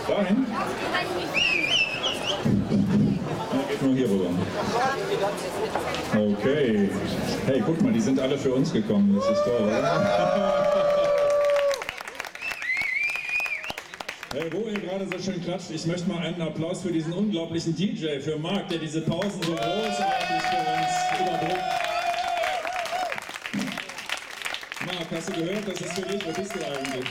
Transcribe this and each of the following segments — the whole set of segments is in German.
Dahin? Geht nur hier rüber. Okay. Hey, guck mal, die sind alle für uns gekommen. Das ist toll, oder? Hey, wo ihr gerade so schön klatscht, ich möchte mal einen Applaus für diesen unglaublichen DJ, für Marc, der diese Pausen so großartig für uns überbrückt. Marc, hast du gehört? Das ist für dich. Wo bist du eigentlich?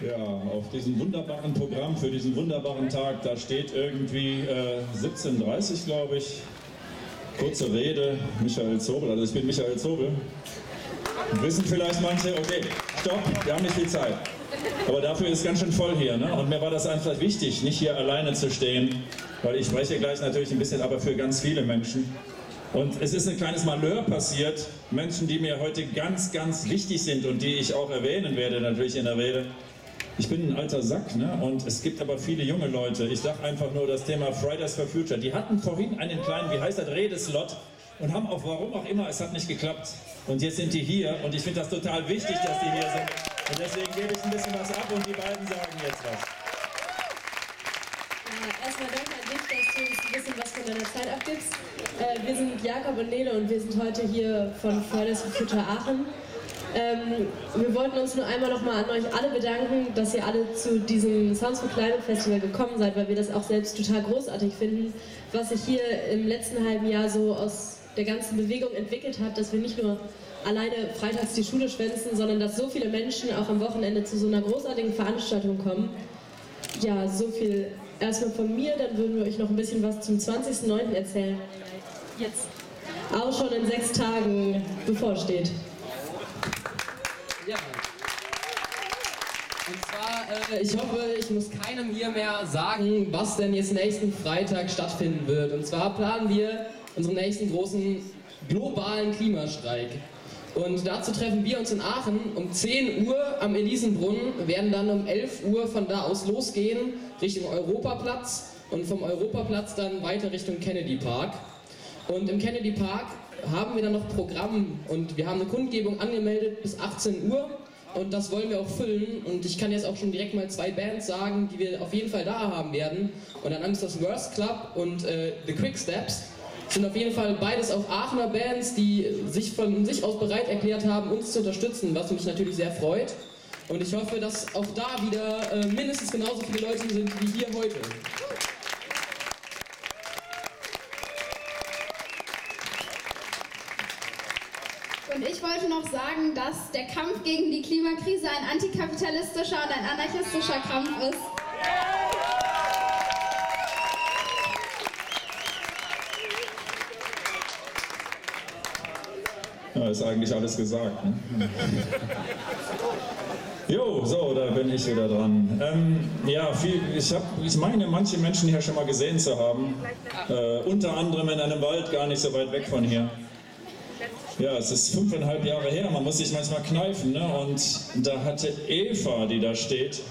Ja, auf diesem wunderbaren Programm für diesen wunderbaren Tag, da steht irgendwie 17:30 Uhr, glaube ich. Kurze Rede, Michael Zobel, also ich bin Michael Zobel. Wissen vielleicht manche, okay, stopp, wir haben nicht viel Zeit. Aber dafür ist es ganz schön voll hier, ne? Und mir war das einfach wichtig, nicht hier alleine zu stehen, weil ich spreche gleich natürlich ein bisschen, aber für ganz viele Menschen. Und es ist ein kleines Malheur passiert, Menschen, die mir heute ganz, ganz wichtig sind und die ich auch erwähnen werde natürlich in der Rede. Ich bin ein alter Sack, ne? Und es gibt aber viele junge Leute. Ich sage einfach nur das Thema Fridays for Future. Die hatten vorhin einen kleinen, wie heißt das, Redeslot und haben auch, warum auch immer, es hat nicht geklappt. Und jetzt sind die hier und ich finde das total wichtig, dass die hier sind. Und deswegen gebe ich ein bisschen was ab und die beiden sagen jetzt was. Erstmal danke an dich, dass du uns ein bisschen was von deiner Zeit abgibst. Wir sind Jakob und Nele und wir sind heute hier von Fridays for Future Aachen. Wir wollten uns nur einmal nochmal an euch alle bedanken, dass ihr alle zu diesem Sounds for Climate Festival gekommen seid, weil wir das auch selbst total großartig finden, was sich hier im letzten halben Jahr so aus der ganzen Bewegung entwickelt hat, dass wir nicht nur alleine freitags die Schule schwänzen, sondern dass so viele Menschen auch am Wochenende zu so einer großartigen Veranstaltung kommen. Ja, so viel erstmal von mir, dann würden wir euch noch ein bisschen was zum 20.09. erzählen, jetzt auch schon in 6 Tagen bevorsteht. Ja. Und zwar, ich hoffe, ich muss keinem hier mehr sagen, was denn jetzt nächsten Freitag stattfinden wird. Und zwar planen wir unseren nächsten großen globalen Klimastreik. Und dazu treffen wir uns in Aachen um 10 Uhr am Elisenbrunnen, werden dann um 11 Uhr von da aus losgehen Richtung Europaplatz und vom Europaplatz dann weiter Richtung Kennedy Park. Und im Kennedy Park haben wir dann noch Programm und wir haben eine Kundgebung angemeldet bis 18 Uhr und das wollen wir auch füllen und ich kann jetzt auch schon direkt mal 2 Bands sagen, die wir auf jeden Fall da haben werden und dann ist das Worst Club und The Quick Steps. Sind auf jeden Fall beides auch Aachener Bands, die sich von sich aus bereit erklärt haben, uns zu unterstützen, was mich natürlich sehr freut. Und ich hoffe, dass auch da wieder mindestens genauso viele Leute sind wie hier heute. Und ich wollte noch sagen, dass der Kampf gegen die Klimakrise ein antikapitalistischer und ein anarchistischer Kampf ist. Ja, ist eigentlich alles gesagt, ne? Jo, so, da bin ich wieder dran. Ja, ich meine, manche Menschen hier schon mal gesehen zu haben. Unter anderem in einem Wald, gar nicht so weit weg von hier. Ja, es ist 5,5 Jahre her, man muss sich manchmal kneifen, ne? Und da hatte Eva, die da steht,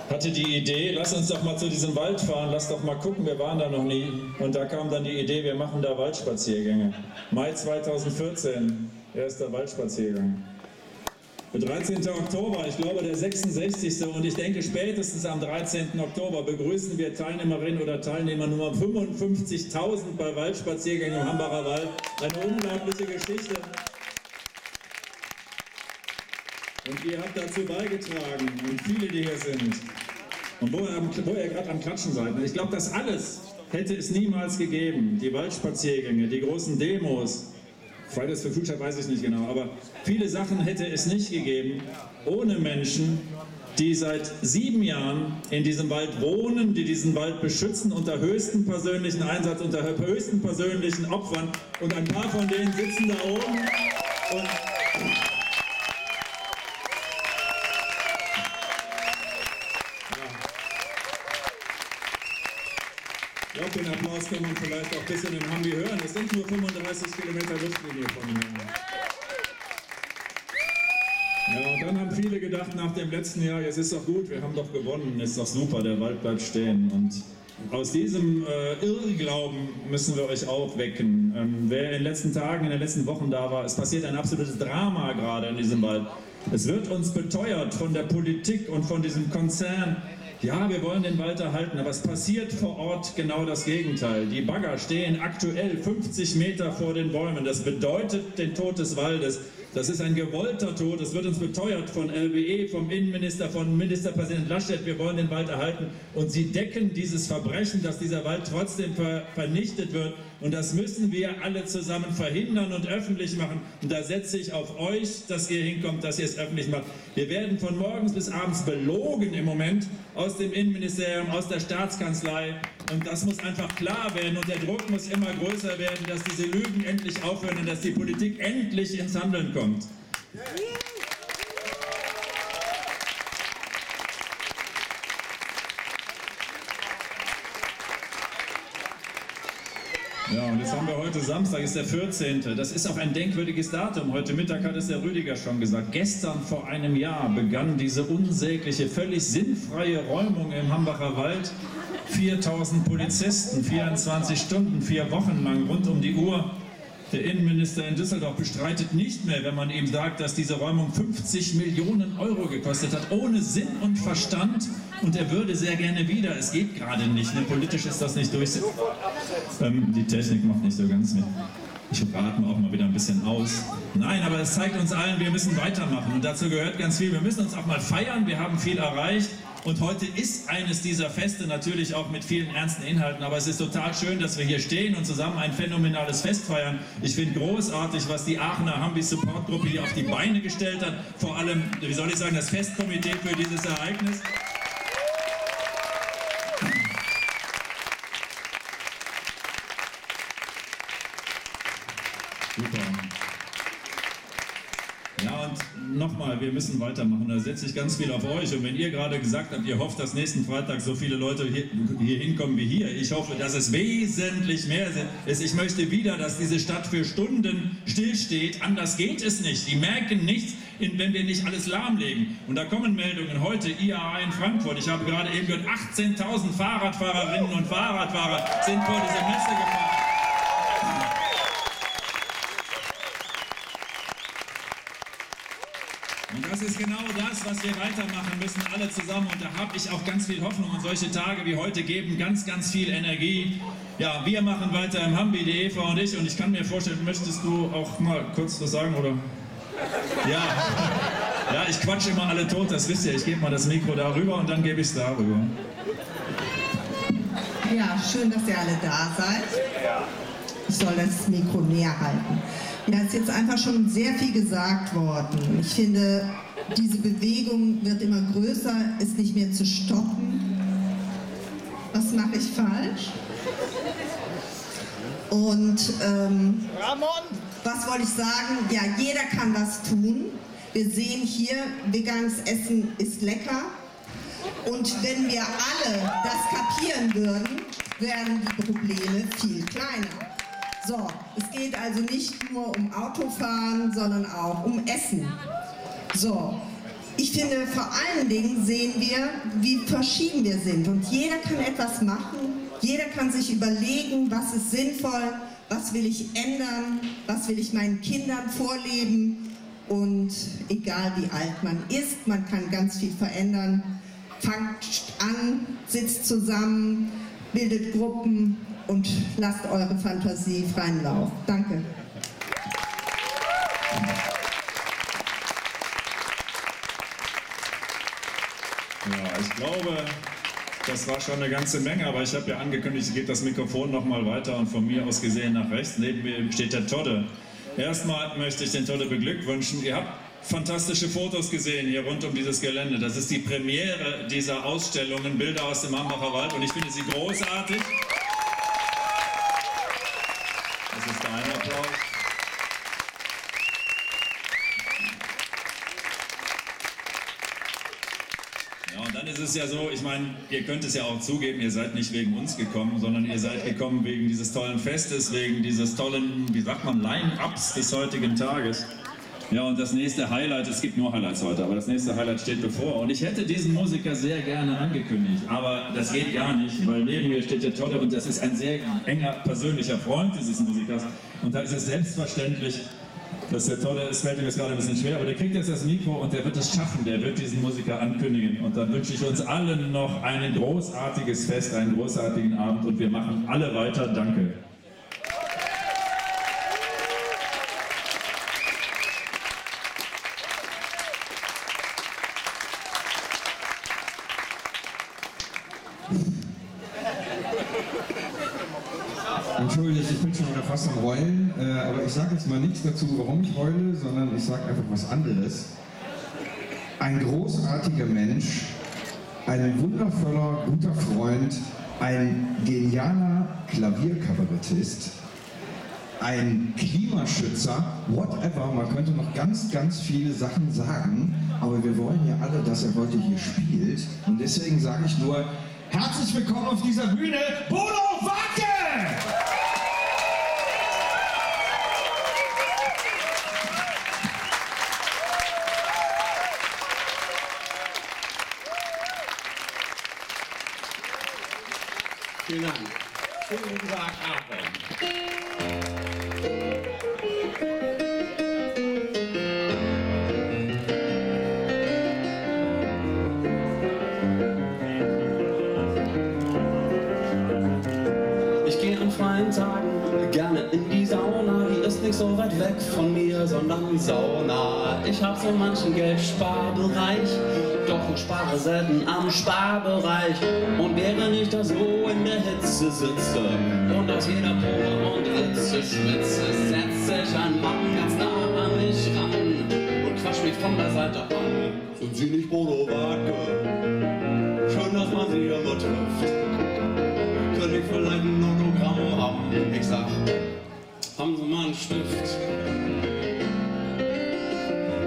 hatte die Idee, lass uns doch mal zu diesem Wald fahren, lass doch mal gucken, wir waren da noch nie. Und da kam dann die Idee, wir machen da Waldspaziergänge. Mai 2014, erster Waldspaziergang. Der 13. Oktober, ich glaube der 66. Und ich denke spätestens am 13. Oktober begrüßen wir Teilnehmerinnen oder Teilnehmer Nummer 55.000 bei Waldspaziergängen im Hambacher Wald. Eine unglaubliche Geschichte. Und ihr habt dazu beigetragen und viele, die hier sind. Und wo ihr gerade am Klatschen seid. Ich glaube, das alles hätte es niemals gegeben. Die Waldspaziergänge, die großen Demos. Fridays for Future weiß ich nicht genau, aber viele Sachen hätte es nicht gegeben, ohne Menschen, die seit 7 Jahren in diesem Wald wohnen, die diesen Wald beschützen unter höchstem persönlichen Einsatz, unter höchsten persönlichen Opfern. Und ein paar von denen sitzen da oben und ja, den Applaus kann man vielleicht auch ein bisschen in Hambi hören. Es sind nur 35 Kilometer Luftlinie von hier. Ja, und dann haben viele gedacht nach dem letzten Jahr, jetzt ist doch gut, wir haben doch gewonnen, ist doch super, der Wald bleibt stehen. Und aus diesem Irrglauben müssen wir euch aufwecken. Wer in den letzten Tagen, in den letzten Wochen da war, es passiert ein absolutes Drama gerade in diesem Wald. Es wird uns beteuert von der Politik und von diesem Konzern. Ja, wir wollen den Wald erhalten, aber es passiert vor Ort genau das Gegenteil. Die Bagger stehen aktuell 50 Meter vor den Bäumen. Das bedeutet den Tod des Waldes. Das ist ein gewollter Tod. Es wird uns beteuert von LBE, vom Innenminister, von Ministerpräsident Laschet. Wir wollen den Wald erhalten. Und sie decken dieses Verbrechen, dass dieser Wald trotzdem vernichtet wird. Und das müssen wir alle zusammen verhindern und öffentlich machen. Und da setze ich auf euch, dass ihr hinkommt, dass ihr es öffentlich macht. Wir werden von morgens bis abends belogen im Moment aus dem Innenministerium, aus der Staatskanzlei. Und das muss einfach klar werden. Und der Druck muss immer größer werden, dass diese Lügen endlich aufhören und dass die Politik endlich ins Handeln kommt. Ja, und jetzt haben wir heute Samstag, ist der 14. Das ist auch ein denkwürdiges Datum. Heute Mittag hat es der Rüdiger schon gesagt. Gestern vor einem Jahr begann diese unsägliche, völlig sinnfreie Räumung im Hambacher Wald. 4000 Polizisten, 24 Stunden, 4 Wochen lang rund um die Uhr. Der Innenminister in Düsseldorf bestreitet nicht mehr, wenn man ihm sagt, dass diese Räumung 50 Millionen Euro gekostet hat, ohne Sinn und Verstand. Und er würde sehr gerne wieder. Es geht gerade nicht. Ne? Politisch ist das nicht durchsetzbar. Die Technik macht nicht so ganz mit. Ich rate auch mal wieder ein bisschen aus. Nein, aber es zeigt uns allen, wir müssen weitermachen. Und dazu gehört ganz viel. Wir müssen uns auch mal feiern. Wir haben viel erreicht. Und heute ist eines dieser Feste natürlich auch mit vielen ernsten Inhalten, aber es ist total schön, dass wir hier stehen und zusammen ein phänomenales Fest feiern. Ich finde großartig, was die Aachener Hambi-Support-Gruppe hier auf die Beine gestellt hat. Vor allem, wie soll ich sagen, das Festkomitee für dieses Ereignis. Super. Ja, und nochmal, wir müssen weitermachen. Da setze ich ganz viel auf euch. Und wenn ihr gerade gesagt habt, ihr hofft, dass nächsten Freitag so viele Leute hier hinkommen wie hier, ich hoffe, dass es wesentlich mehr ist. Ich möchte wieder, dass diese Stadt für Stunden stillsteht. Anders geht es nicht. Die merken nichts, wenn wir nicht alles lahmlegen. Und da kommen Meldungen. Heute IAA in Frankfurt. Ich habe gerade eben gehört, 18.000 Fahrradfahrerinnen und Fahrradfahrer sind vor diese Messe gefahren. Und das ist genau das, was wir weitermachen müssen, alle zusammen. Und da habe ich auch ganz viel Hoffnung. Und solche Tage wie heute geben ganz, ganz viel Energie. Ja, wir machen weiter im Hambi, die Eva und ich. Und ich kann mir vorstellen, möchtest du auch mal kurz was sagen, oder? Ja, ja, ich quatsche immer alle tot, das wisst ihr. Ich gebe mal das Mikro darüber und dann gebe ich es darüber. Ja, schön, dass ihr alle da seid. Ich soll das Mikro näher halten. Ja, es ist jetzt einfach schon sehr viel gesagt worden. Ich finde, diese Bewegung wird immer größer, ist nicht mehr zu stoppen. Was mache ich falsch? Und was wollte ich sagen? Ja, jeder kann was tun. Wir sehen hier, veganes Essen ist lecker. Und wenn wir alle das kapieren würden, wären die Probleme viel kleiner. So, es geht also nicht nur um Autofahren, sondern auch um Essen. So, ich finde, vor allen Dingen sehen wir, wie verschieden wir sind. Und jeder kann etwas machen, jeder kann sich überlegen, was ist sinnvoll, was will ich ändern, was will ich meinen Kindern vorleben. Und egal wie alt man ist, man kann ganz viel verändern. Fangt an, sitzt zusammen, bildet Gruppen und lasst eure Fantasie freien Lauf. Danke. Ja, ich glaube, das war schon eine ganze Menge, aber ich habe ja angekündigt, ich gebe das Mikrofon nochmal weiter und von mir aus gesehen nach rechts. Neben mir steht der Todde. Erstmal möchte ich den Todde beglückwünschen. Ihr habt fantastische Fotos gesehen hier rund um dieses Gelände. Das ist die Premiere dieser Ausstellungen, Bilder aus dem Hambacher Wald, und ich finde sie großartig. Das ist dein Applaus. Ja, und dann ist es ja so, ich meine, ihr könnt es ja auch zugeben, ihr seid nicht wegen uns gekommen, sondern ihr seid gekommen wegen dieses tollen Festes, wegen dieses tollen, wie sagt man, Line-Ups des heutigen Tages. Ja, und das nächste Highlight, es gibt nur Highlights heute, aber das nächste Highlight steht bevor. Und ich hätte diesen Musiker sehr gerne angekündigt, aber das geht gar nicht, weil neben mir steht der Tolle und das ist ein sehr enger persönlicher Freund dieses Musikers. Und da ist es selbstverständlich, dass der Tolle, es fällt ihm jetzt gerade ein bisschen schwer, aber der kriegt jetzt das Mikro und der wird es schaffen, der wird diesen Musiker ankündigen. Und dann wünsche ich uns allen noch ein großartiges Fest, einen großartigen Abend und wir machen alle weiter. Danke. Entschuldigt, ich bin schon wieder fast am Heulen, aber ich sage jetzt mal nichts dazu, warum ich heule, sondern ich sage einfach was anderes. Ein großartiger Mensch, ein wundervoller, guter Freund, ein genialer Klavierkabarettist, ein Klimaschützer, whatever, man könnte noch ganz, ganz viele Sachen sagen, aber wir wollen ja alle, dass er heute hier spielt und deswegen sage ich nur, herzlich willkommen auf dieser Bühne, Bodo Wartke! Vielen Dank. Schönen guten Tag, Aachen. Ich gehe an freien Tagen gerne in die Sauna. Die ist nicht so weit weg von mir, sondern saunah. Ich hab so manchen Geldsparbereich, doch ich spare selten am Sparbereich. Und während ich da so in der Hitze sitze und aus jeder Pore und Ritze schwitze, setzt sich ein Mann ganz nah an mich ran und quatscht mich von der Seite an. Sind Sie nicht Bodo Wartke? Schön, dass man Sie hier so trifft. Könnte ich vielleicht ein Autogramm haben? Ich sag, haben Sie mal einen Stift?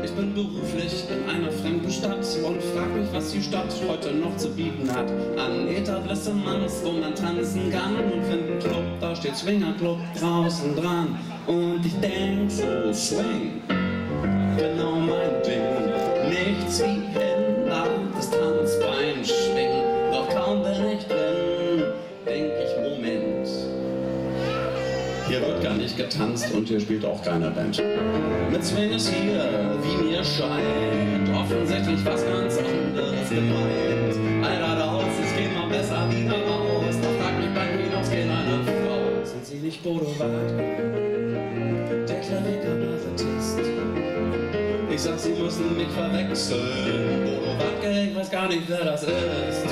Ich bin beruflich in einer fremden Stadt und frag mich, was die Stadt heute noch zu bieten hat. An Etablissements, wo man tanzen kann und finden Club, da steht Swingerclub draußen dran. Und ich denk so, Swing, genau mein Ding. Nichts wie Händler, das Tanzbein schwingen, doch kaum bin ich drin, denk ich, Moment. Hier wird gar nicht getanzt und hier spielt auch keine Band. Mit Swing ist hier, wie mir scheint, offensichtlich was ganz anderes gemeint. Alter, da raus, es geht mal besser wieder raus. Da fragt mich beim Hinausgehen eine Frau. Sind Sie nicht Bodo Wartke, der Klavierkabarettist? Ich sag, Sie müssen mich verwechseln. Bodo Wartke, ich weiß gar nicht, wer das ist.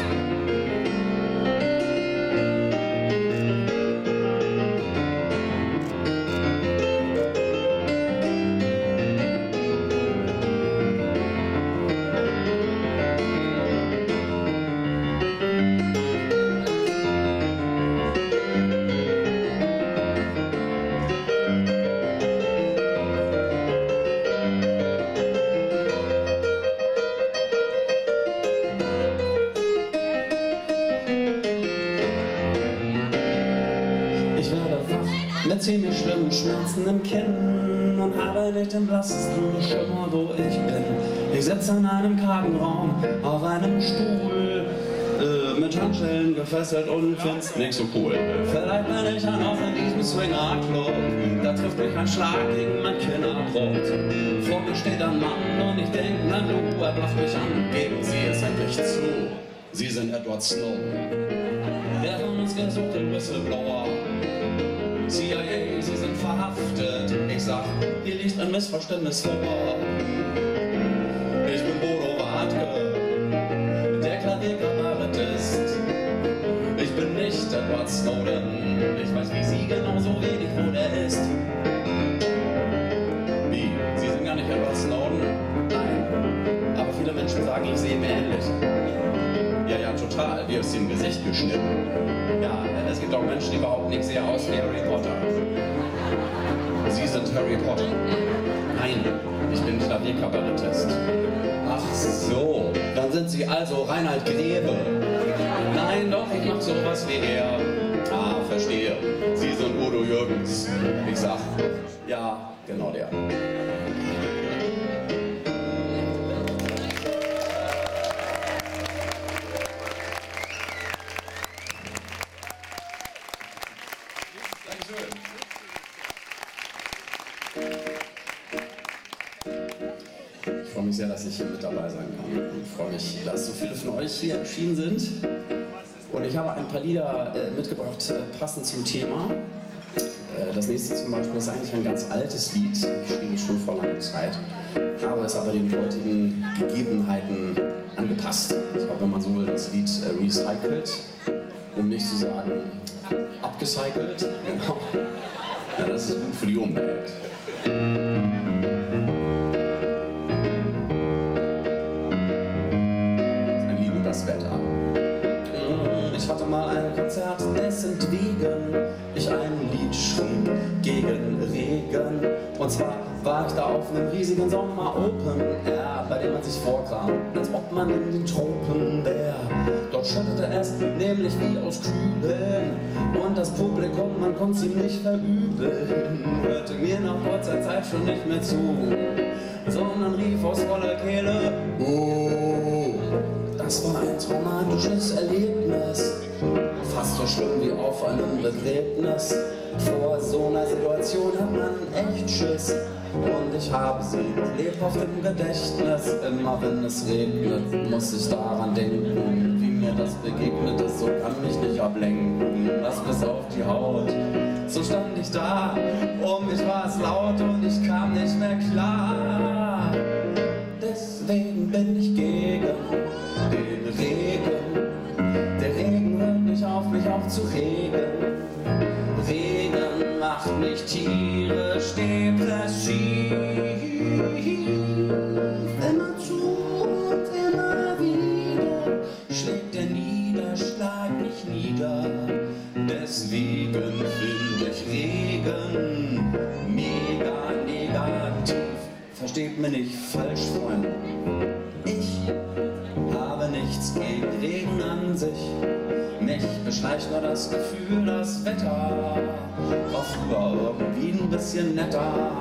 Mit ziemlich schlimmen Schmerzen im Kinn und habe nicht den blassesten Schimmer, wo ich bin. Ich sitze in einem kargen Raum auf einem Stuhl, mit Handschellen gefesselt und find's nicht so cool. Vielleicht bin ich dann auch in diesem Swinger-Club, da trifft mich ein Schlag gegen mein Kinderbrot. Vor mir steht ein Mann und ich denk, na du, er blafft mich an, geben Sie es endlich zu. Sie sind Edward Snowden, der von uns gesuchte Whistleblower. CIA, Sie sind verhaftet. Ich sag, hier liegt ein Missverständnis vor. Ich bin Bodo Wartke, der Klavierkabarettist. Ich bin nicht Edward Snowden. Ich weiß wie Sie genauso wenig, wo der ist. Wie? Sie sind gar nicht Edward Snowden? Nein. Aber viele Menschen sagen, ich sehe ihm ähnlich. Ja, total. Wie aus dem Gesicht geschnitten. Ja, es gibt auch Menschen, die überhaupt nicht sehr aus wie Harry Potter. Sie sind Harry Potter. Nein, ich bin Klavierkabarettist. Ach so, dann sind Sie also Reinhard Grebe. Nein, doch, ich mach sowas wie er. Ah, verstehe. Sie sind Udo Jürgens. Ich sag, ja, genau der. freue mich sehr, dass ich hier mit dabei sein kann. Ich freue mich, dass so viele von euch hier erschienen sind. Und ich habe ein paar Lieder mitgebracht, passend zum Thema. Das nächste zum Beispiel ist eigentlich ein ganz altes Lied. Ich schrieb es schon vor langer Zeit, habe es aber den heutigen Gegebenheiten angepasst. Ich habe, wenn man so will, das Lied recycelt, um nicht zu sagen abgecycelt. Genau. Ja, das ist gut für die Umwelt. Ein Lied über das Wetter. Ich hatte mal ein Konzert, dessen wegen ich ein Lied schrieb gegen Regen. Und zwar war ich da auf einem riesigen Sommer Open Air, bei dem man sich vorkam, als ob man in den Tropen wäre. Dort schüttete es nämlich wie aus Kühlen und das Publikum, man konnte sie nicht verübeln, hörte mir nach kurzer Zeit schon nicht mehr zu, sondern rief aus voller Kehle, oh, das war ein traumatisches Erlebnis, fast so schlimm wie auf einem Begräbnis. Vor so einer Situation hat man echt Schiss und ich habe sie noch lebhaft im Gedächtnis. Immer wenn es regnet, muss ich daran denken, wie mir das begegnet ist, so kann mich nicht ablenken, das bis auf die Haut. So stand ich da, um mich war es laut und ich kam nicht mehr klar. Deswegen bin ich gegen den Regen. Der Regen hört nicht auf, mich aufzuregen. Regen macht mich tierisch depressiv. Immerzu und immer wieder schlägt der Niederschlag mich nieder. Deswegen finde ich Regen mega negativ. Versteht mir nicht falsch, Freunde. Ich habe nichts gegen Regen an sich. Mich beschleicht nur das Gefühl, das Wetter war früher irgendwie ein bisschen netter.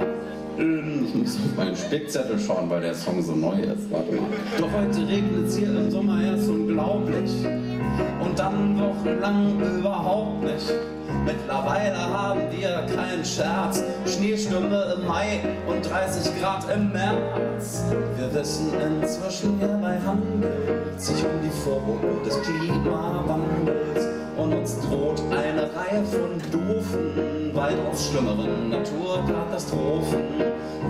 Ich muss auf meinen Spickzettel schauen, weil der Song so neu ist. Warte mal. Doch heute regnet es hier im Sommer erst unglaublich. Und dann wochenlang überhaupt nicht. Mittlerweile haben wir keinen Scherz. Schneestürme im Mai und 30 Grad im März. Wir wissen inzwischen, hierbei handelt sich um die Vorboten des Klimawandels. Und uns droht eine Reihe von doofen, weitaus schlimmeren Naturkatastrophen.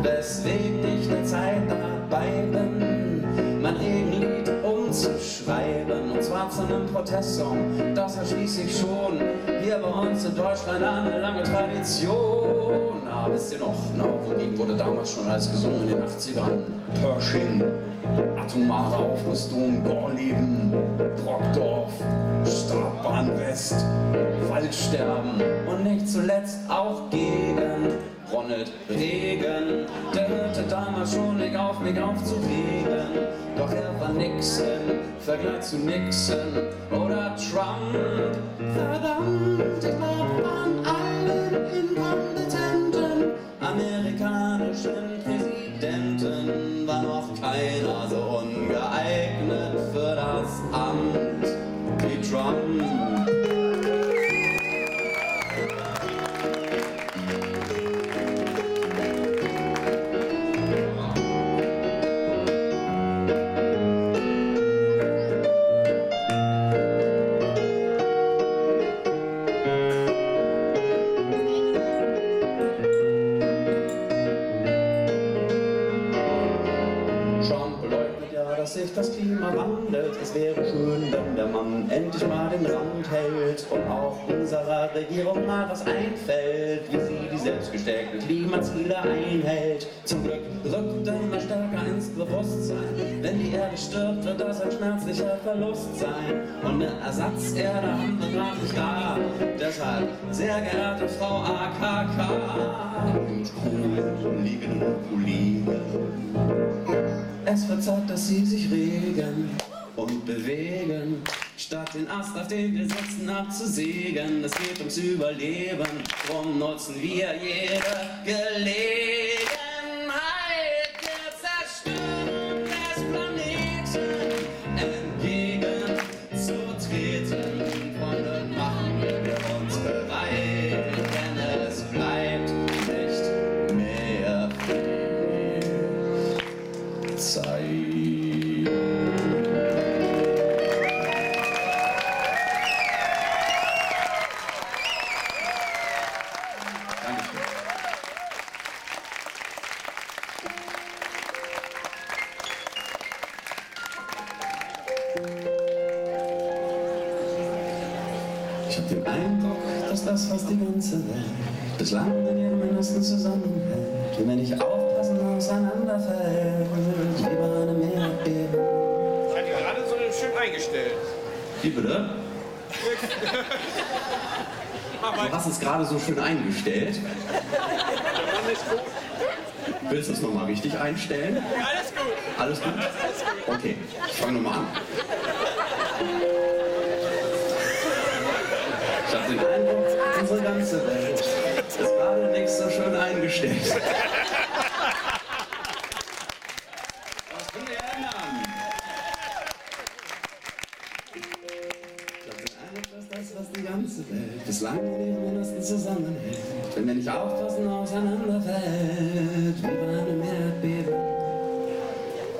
Weswegen ich eine Zeit dabei bin, mein Regenlied umzuschreiben. Und zwar zu einem Protestsong, das hat schließlich schon hier bei uns in Deutschland eine lange Tradition. Ah, wisst ihr noch, wogegen wurde damals schon alles gesungen in den 80ern? Pershing, atomare Aufrüstung, Gorleben, Brockdorf, Startbahn West, Waldsterben und nicht zuletzt auch gegen Ronald Reagan. Der hörte damals schon nicht auf, mich aufzuregen. Doch er war nix im Vergleich zu Nixon oder Trump. Verdammt, ich glaub an allen inkompetenten amerikanischen Präsidenten war noch keiner so ungeeignet für das Amt wie Trump. Sich das Klima wandelt, es wäre schön, wenn der Mann endlich mal den Rand hält und auch unserer Regierung mal was einfällt, wie sie die selbstgesteckten Klimaziele einhält. Zum Glück rückt immer stärker ins Bewusstsein, wenn die Erde stirbt, wird das ein schmerzlicher Verlust sein und eine Ersatzerde haben wir gerade nicht da. Deshalb, sehr geehrte Frau AKK, Kolleginnen und Kollegen, es wird Zeit, dass Sie sich regen und bewegen, statt den Ast, auf dem wir sitzen, abzusägen. Es geht ums Überleben, drum nutzen wir jede Gelegenheit. Wir Zerstörung des Planeten entgegenzutreten. Freunde, machen wir uns bereit, denn es bleibt nicht mehr viel Zeit. Ich hab den Eindruck, dass das, was die ganze Welt bislang in ihrem Innersten zusammenhält, und wenn ich aufpassen auseinanderfällt, wie bei einem Erdbeben. Ich hatte gerade so schön eingestellt. Wie bitte? Du hast es gerade so schön eingestellt. Der Mann ist gut. Willst du es nochmal richtig einstellen? Alles gut. Alles gut? Okay, ich fange nochmal an. Ich habe den Eindruck, unsere ganze Welt ist gerade nicht so schön eingestellt. Was können wir ändern? Ich habe den Eindruck, dass das, was die ganze Welt bislang in ihrem Innersten zusammenhält, wenn wir nicht aufpassen, auseinanderfällt, wie bei einem Erdbeben.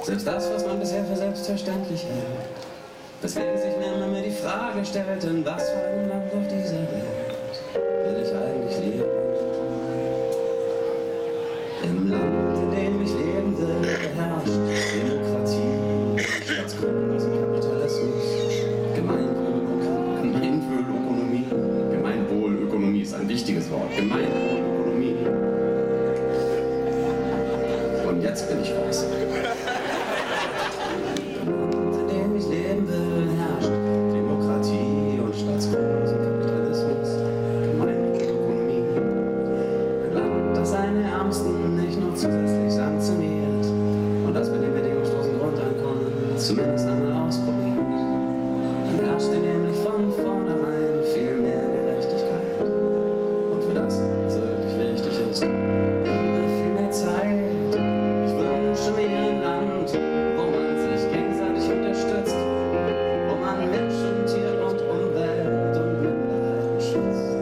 Selbst das, was man bisher für selbstverständlich hält, weswegen sich mir immer mehr die Frage stellt, in was für einem Land auf dieser Welt will ich eigentlich leben? Im Land, in dem ich leben will, herrscht Demokratie, Staatsgründung, Kapitalismus, Gemeinwohlökonomie. Gemeinwohlökonomie ist ein wichtiges Wort. Gemeinwohlökonomie. Und jetzt bin ich raus. Zusätzlich sanktioniert und das mit dem bedingungslosen Grundeinkommen zumindest einmal ausprobiert. Dann herrscht nämlich von vornherein viel mehr Gerechtigkeit. Und für das, was wirklich wichtig ist, viel mehr Zeit. Ich wünsche mir ein Land, wo man sich gegenseitig unterstützt, wo man Menschen, Tier und Umwelt und Minderheiten schützt.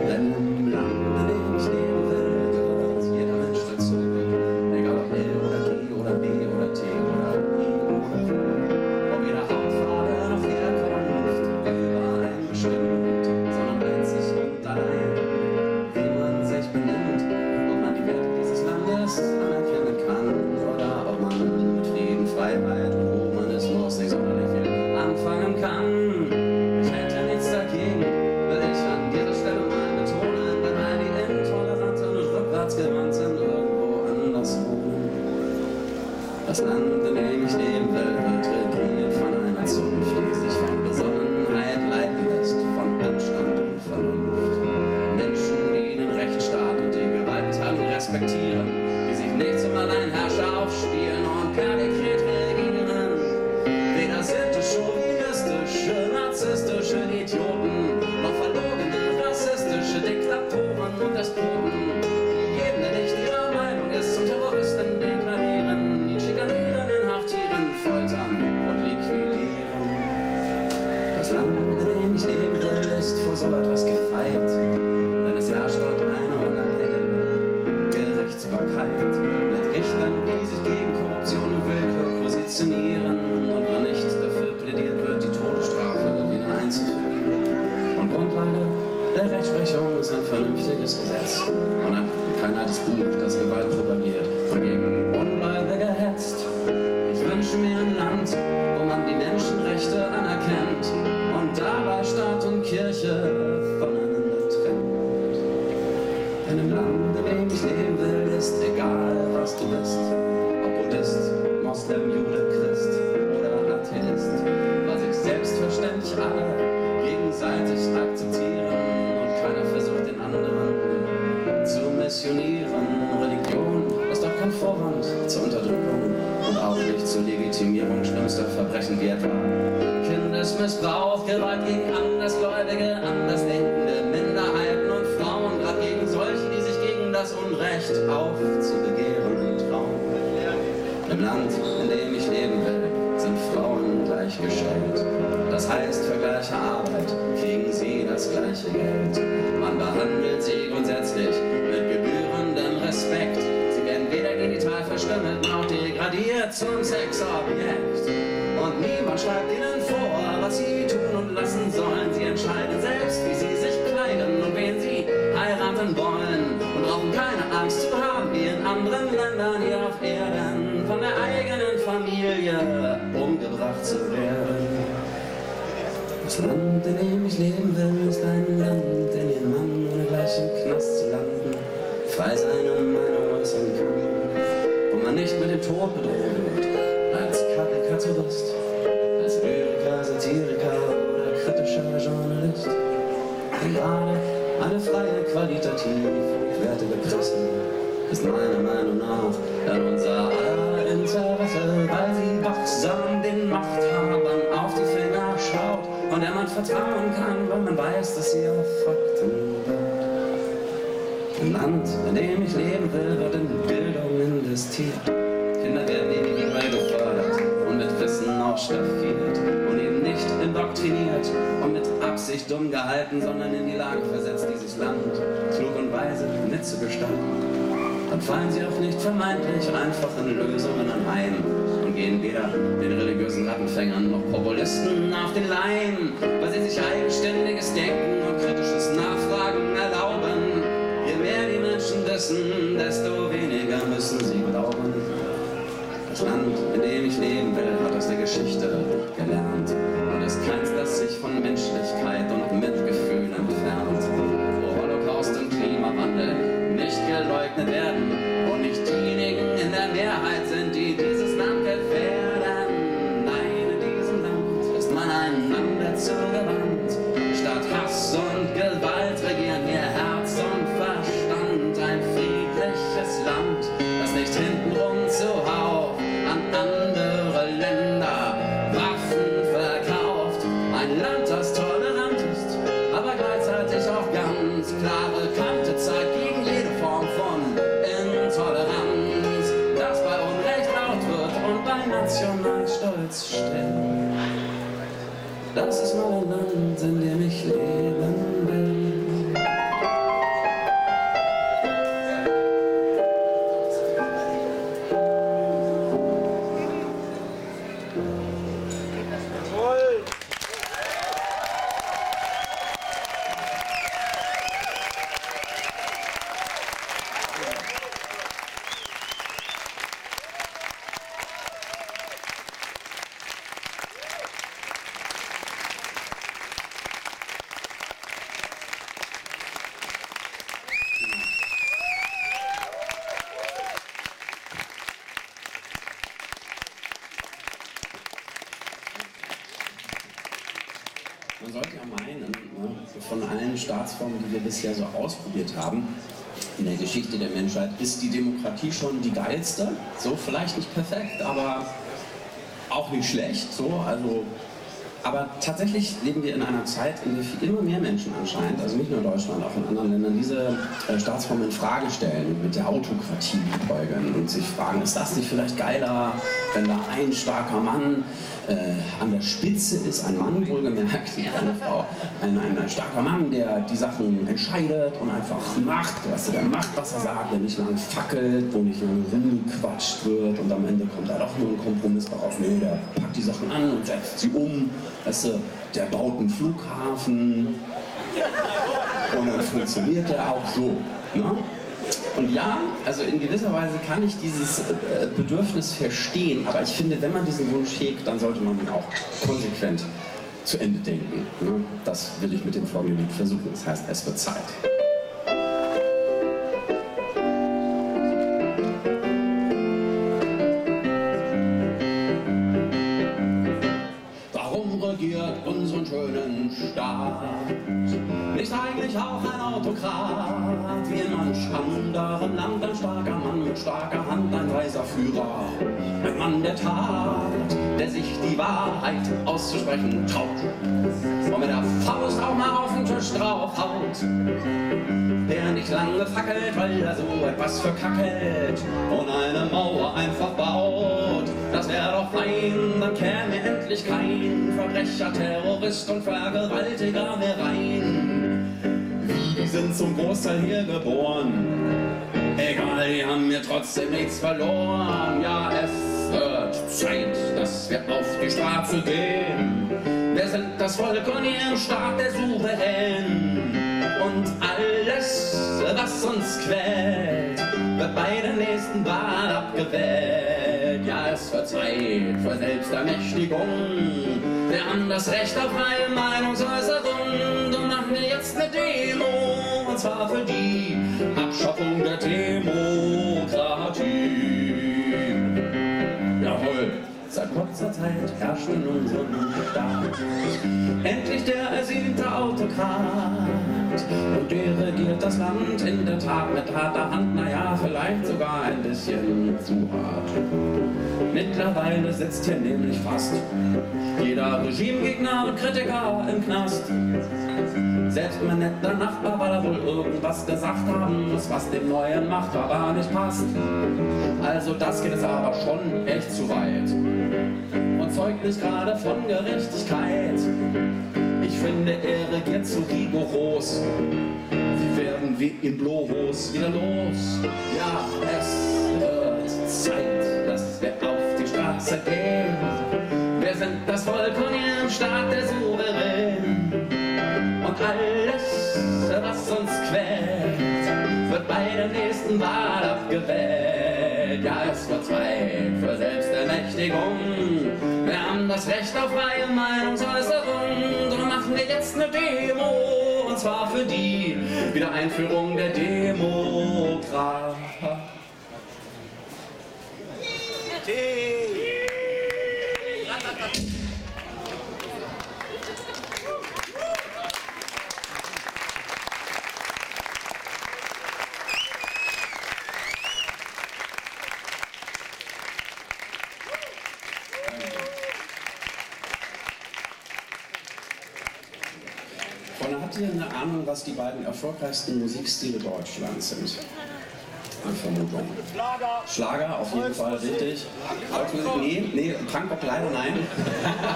Denn im Land, in dem ich leben will, gehört jeder Mensch dazu. Egal ob L oder G oder B oder T oder I oder W. Ob jeder Hautfarbe noch Herkunft übereinbestimmt, sondern einzig und allein, wie man sich benimmt, ob man die Werte dieses Landes anerkennen kann oder ob man mit Frieden, Freiheit und Humanismus nicht sonderlich viel anfangen kann. Ich hätte nichts dagegen, will ich an dieser Stelle mal betonen, wenn all die Intoleranten und rückwärtsgewandt sind, irgendwo anders wohnen. Das Land, in dem ich leben will, wird regiert von einer Zunft, die sich von Besonnenheit leiten lässt, von Anstand und Vernunft. Menschen, die den Rechtsstaat und die Gewaltteilung respektieren, die sich nicht zum Alleinherrscher aufspielen und per Dekret regieren. Weder sind es chauvinistische, narzisstische Idioten, noch verlogene, rassistische Diktatoren und Despoten. Jeden, der nicht ihrer Meinung ist, zum Terroristen deklarieren, ihn schikanieren, inhaftieren, foltern und liquidieren. Das Land, in dem ich leben will, ist vor so etwas gefeit, denn es herrscht dort eine unabhängige Gerichtsbarkeit mit Richtern, die sich gegen Korruption und Willkür positionieren und wo nicht dafür plädiert wird, die Todesstrafe wieder einzuführen. Und Grundlage der Rechtsprechung ist ein vernünftiges Gesetz und kein altes Buch, das Gewalt propagiert und gegen Ungläubige hetzt. Ich wünsche mir ein Land, wo man die Menschenrechte anerkennt und dabei Staat und Kirche voneinander trennt. Denn im Land, in dem ich leben will, ist egal, was du bist, ob Buddhist, Moslem, Jude, Christ oder Atheist, weil sich selbstverständlich alle gegenseitig akzeptieren und keiner versucht, den anderen zu missionieren. Religion ist auch kein Vorwand zur Unterdrückung und auch nicht zur Legitimierung schlimmster Verbrechen wie etwa Kindesmissbrauch, Gewalt gegen Andersgläubige, andersdenkende Minderheiten und Frauen, gerade gegen solche, die sich gegen das Unrecht aufzubegehren trauen. Im Land, in dem ich leben will, sind Frauen gleichgestellt. Das heißt, für gleiche Arbeit kriegen sie das gleiche Geld. Man behandelt sie grundsätzlich mit gebührendem Respekt. Sie werden weder genital verstümmelt noch degradiert zum Sexobjekt. Und niemand schreibt ihnen vor, was sie tun und lassen sollen. Sie entscheiden selbst, wie sie sich kleiden und wen sie heiraten wollen. Und brauchen keine Angst zu haben, wie in anderen Ländern hier auf Erden, von der eigenen Familie umgebracht zu werden. Das Land, in dem ich leben will, ist ein Land, in dem Mann ohne gleich im Knast zu landen, frei sein an meiner äußeren kann, wo man nicht mit dem Tod bedroht wird, als Karikaturist, als Lyriker, Satiriker oder kritischer Journalist. Denn gerade eine freie, qualitativ hochwertige Presse ist meiner Meinung nach in unser aller Interesse, weil sie wachsam den Machthabern auf die Finger schaut und der man vertrauen kann, weil man weiß, dass sie auf Fakten baut. Im Land, in dem ich leben will, wird in Bildung investiert. Kinder werden individuell gefördert und mit Wissen ausstaffiert und eben nicht indoktriniert und mit Absicht dumm gehalten, sondern in die Lage versetzt, dieses Land klug und weise mitzugestalten. Dann fallen sie auch nicht vermeintlich einfachen Lösungen anheim und gehen weder den religiösen Rattenfängern noch Populisten auf den Leim, weil sie sich eigenständiges Denken und kritisches Nachfragen erlauben. Je mehr die Menschen wissen, desto weniger müssen sie glauben. Das Land, in dem ich leben will, hat aus der Geschichte gelernt und ist keins, das sich von Menschlichkeit und Mitgefühl entfernt. Wo Holocaust und Klimawandel nicht geleugnet werden und nicht diejenigen in der Mehrheit sind, die dieses Land gefährden. Nein, in diesem Land ist man einander zugewandt. Statt Hass und Gewalt regieren hier Herz und Verstand. Ein friedliches Land, das nicht hintenrum zuhauf an andere Länder Waffen verkauft. Ein Land, das tolerant ist, aber gleichzeitig auch ganz klare Kante zeigt gegen jede Form von Intoleranz, das bei Unrecht laut wird und bei Nationalstolz still. Das ist mein Land, in dem ich leben will. Man sollte ja meinen, ne, von allen Staatsformen, die wir bisher so ausprobiert haben, in der Geschichte der Menschheit, ist die Demokratie schon die geilste. So, vielleicht nicht perfekt, aber auch nicht schlecht. So, also, aber tatsächlich leben wir in einer Zeit, in der immer mehr Menschen anscheinend, also nicht nur in Deutschland, auch in anderen Ländern, diese Staatsform in Frage stellen, mit der Autokratie liebäugeln und sich fragen, ist das nicht vielleicht geiler, wenn da ein starker Mann an der Spitze ist, ein Mann wohlgemerkt, eine Frau, ein starker Mann, der die Sachen entscheidet und einfach macht, der macht, was er sagt, der nicht lange fackelt, wo nicht lange rumgequatscht wird und am Ende kommt da doch nur ein Kompromiss darauf, nee, der packt die Sachen an und setzt sie um, der baut einen Flughafen und dann funktioniert der auch so. Ne? Und ja, also in gewisser Weise kann ich dieses Bedürfnis verstehen, aber ich finde, wenn man diesen Wunsch hegt, dann sollte man ihn auch konsequent zu Ende denken. Ne? Das will ich mit dem folgenden Lied versuchen. Das heißt, es wird Zeit. Warum regiert unseren schönen Staat nicht eigentlich auch ein Autokrat? Wie in manch anderem Land ein starker Mann mit starker Hand, ein weiser Führer, ein Mann der Tat, der sich die Wahrheit auszusprechen traut und mit der Faust auch mal auf den Tisch draufhaut. Der nicht lange fackelt, weil er so etwas verkackelt und eine Mauer einfach baut. Das wäre doch fein, dann käme endlich kein Verbrecher, Terrorist und Vergewaltiger mehr rein. Die sind zum Großteil hier geboren. Egal, die haben mir trotzdem nichts verloren. Ja, es wird Zeit, dass wir auf die Straße gehen. Wir sind das Volk und ihren Staat der Souverän. Und alles, was uns quält, wird bei der nächsten Wahl abgewählt. Ja, es wird Zeit für Selbstermächtigung. Wir haben das Recht auf freie Meinungsäußerung und machen wir jetzt eine Demo, und zwar für die Abschaffung der Demokratie. Jawohl, seit kurzer Zeit herrscht in unserem Staat endlich der ersehnte Autokrat. Und der regiert das Land in der Tat mit harter Hand, naja, vielleicht sogar ein bisschen zu hart. Mittlerweile sitzt hier nämlich fast jeder Regimegegner und Kritiker im Knast. Selbst mein netter Nachbar, weil er wohl irgendwas gesagt haben muss, was dem neuen Machthaber nicht passt. Also das geht es aber schon echt zu weit und zeugt nicht gerade von Gerechtigkeit. Ich finde, er regiert zu rigoros. Sie werden wie im Blohos wieder los. Ja, es wird Zeit, dass wir auf die Straße gehen. Wir sind das Volk und ihrem Staat der Souverän. Und alles, was uns quält, wird bei der nächsten Wahl abgewählt. Ja, es wird Zeit für Selbstermächtigung. Wir haben das Recht auf freie Meinungsäußerung. Darum machen wir jetzt eine Demo, und zwar für die Wiedereinführung der Demokratie. Habt ihr eine Ahnung, was die beiden erfolgreichsten Musikstile Deutschlands sind? Eine Vermutung. Schlager, auf jeden Fall, richtig. Volksmusik, nee, Punkrock leider nein.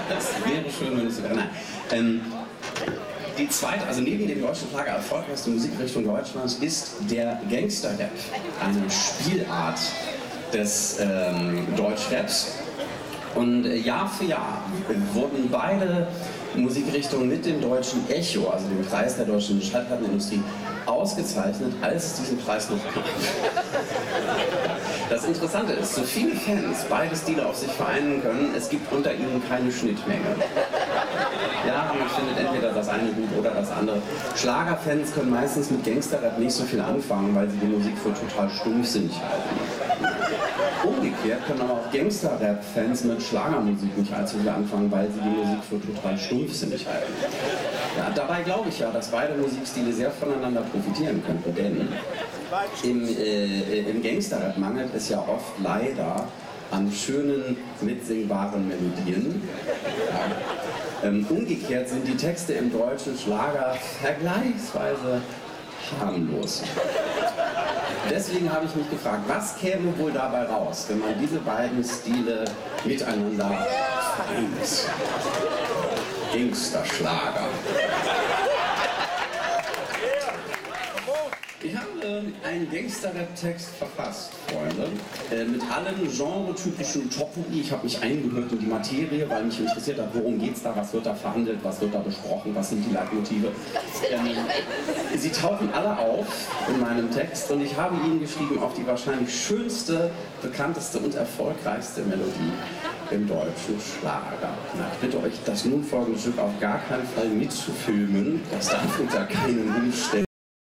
Das wäre schön, wenn es so wäre. Nein. Die zweite, also neben dem deutschen Schlager erfolgreichste Musikrichtung Deutschlands ist der Gangster-Rap. Eine Spielart des Deutschraps. Und Jahr für Jahr wurden beide Musikrichtungen mit dem deutschen Echo, also dem Preis der deutschen Schallplattenindustrie, ausgezeichnet, als es diesen Preis noch gab. Das Interessante ist, so viele Fans beide Stile auf sich vereinen können, es gibt unter ihnen keine Schnittmenge. Ja, man findet entweder das eine gut oder das andere. Schlagerfans können meistens mit Gangsterrap nicht so viel anfangen, weil sie die Musik für total stumpfsinnig halten. Umgekehrt können aber auch Gangster-Rap-Fans mit Schlagermusik nicht allzu viel anfangen, weil sie die Musik für total stumpfsinnig halten. Ja, dabei glaube ich ja, dass beide Musikstile sehr voneinander profitieren könnten, denn im Gangster-Rap mangelt es ja oft leider an schönen, mitsingbaren Melodien. Ja. Umgekehrt sind die Texte im deutschen Schlager vergleichsweise harmlos. Deswegen habe ich mich gefragt, was käme wohl dabei raus, wenn man diese beiden Stile miteinander vereint? Gangsterschlager. Ich habe einen Gangster-Rap-Text verfasst, Freunde, mit allen genretypischen Topoi. Ich habe mich eingehört in die Materie, weil mich interessiert hat, worum geht es da, was wird da verhandelt, was wird da besprochen, was sind die Leitmotive. Sie tauchen alle auf in meinem Text und ich habe ihnen geschrieben auf die wahrscheinlich schönste, bekannteste und erfolgreichste Melodie im deutschen Schlager. Na, ich bitte euch, das nun folgende Stück auf gar keinen Fall mitzufilmen. Das darf unter keinen Umständen